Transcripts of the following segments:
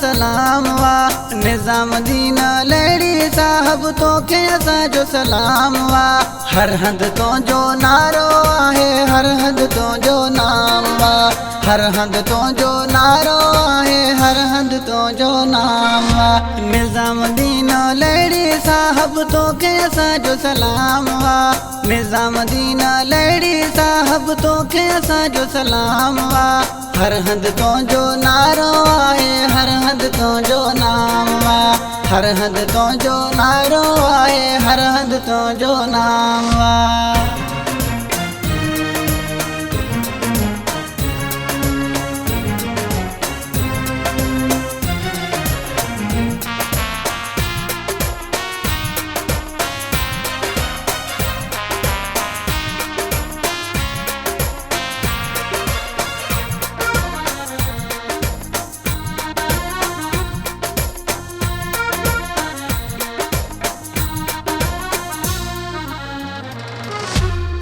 सलाम वा। निज़ामुद्दीन लहड़ी साहब तोखे असांजो सलाम वा। हर हंध तुंहिंजो नारो आहे, हर हंध तुंहिंजो नाम वा। हर हंध तुंहिंजो नारो आहे, हर हंध तुंहिंजो नाम वा। निज़ामुद्दीन लहड़ी साहब तोखे असांजो सलाम वा। निज़ामुद्दीन लहड़ी साहब तोखे असांजो सलाम वा। हर हंध तुंहिंजो नारो आहे, हर हंध तुंहिंजो नाम वा। हर हंध तुंहिंजो नारो आहे, हर हंध तुंहिंजो नाम वा।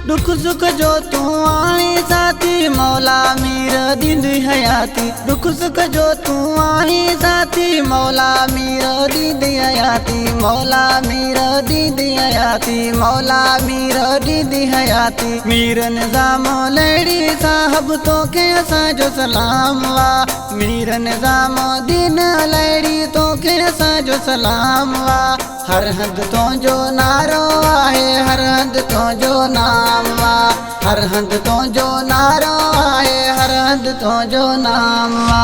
दुख सुख जो तू आई साथी, मौला मीर दीदी हयाती। दुख सुख जो तू आई साथी, मौला मीर दीदी हयाती। मौला मीर दीदी हयाती, मौला मीर दीदी हयाती। मीर निज़ाम लहड़ी साहब तोखे असांजो सलाम वा। मीर निज़ामुद्दीन लहड़ी तोखे असांजो सलाम वा। हर हंध तुंहिंजो नारो आहे, हर हंध तुंहिंजो नाम वा। हर हंध तुंहिंजो नारो आहे, हर हंध तुंहिंजो नाम वा।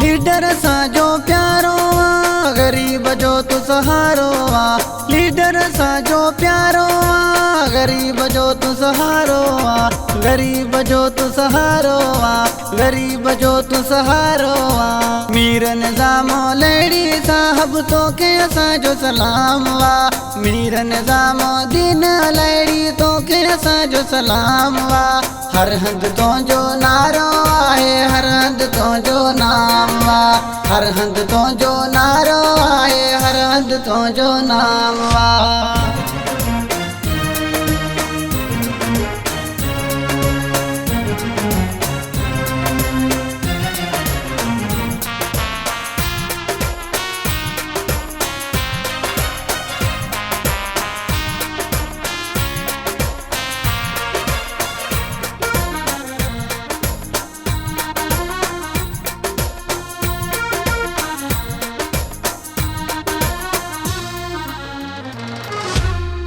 लीडर असांजो प्यारो आ, गरीब जो तू सहारो आ। लीडर असांजो प्यारो आ, गरीब जो तू सहारो आ। गरीब जो तू सहारो आ, गरीब जो तू सहारो आ। मीर निज़ाम लहड़ी साहब तोखे असांजो सलाम वा। मीर निज़ामुद्दीन लहड़ी तोखे असांजो सलाम वा। हर हंध तुंहिंजो नारो आहे, हर हंध तुंहिंजो नाम वा। हर हंध तुंहिंजो नारो आहे, हर हंध तुंहिंजो नाम वा।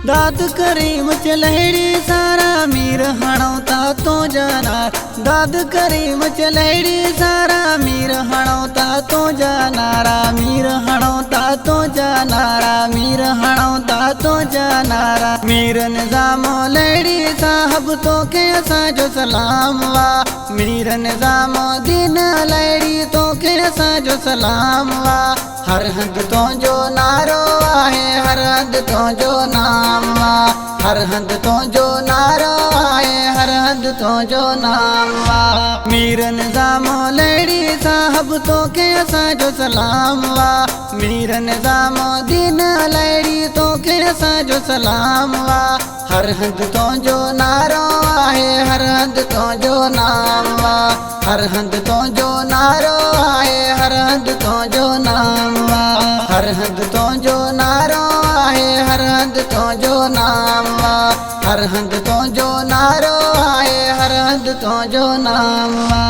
दाद करीम च लहड़ी सारा, मीर हणो ता तो जानार। दाद करीम च लहड़ी सारा, मीर हणो ता तो जानारा। मीर हणो ता तो जानारा, मीर हणो ता तो जानारा। मीर निज़ाम लहड़ी साहब तोखे असांजो सलाम वा। मीर निज़ामुद्दीन लहड़ी तोखे असांजो सलाम वा। हर हंध तुंहिंजो नारो आहे, हर हंध तुंहिंजो नाम वा। हर हंध तुंहिंजो नारो आहे, हर हंध तुंहिंजो नाम वा। मीर निज़ाम लहड़ी साहब तोखे असांजो सलाम वा। मीर निज़ामुद्दीन लहड़ी तोखे असांजो सलाम वा। हर हंध तुंहिंजो नारो आहे, हर हंध तुंहिंजो नाम वा। हर हंध तुंहिंजो नारो आहे, हर हंध तुंहिंजो नाम वा। हर हंध तुंहिंजो नारो आहे, हर हंध तुंहिंजो नाम वा। हर हंध तुंहिंजो नारो आहे, हर हंध तुंहिंजो नाम वा।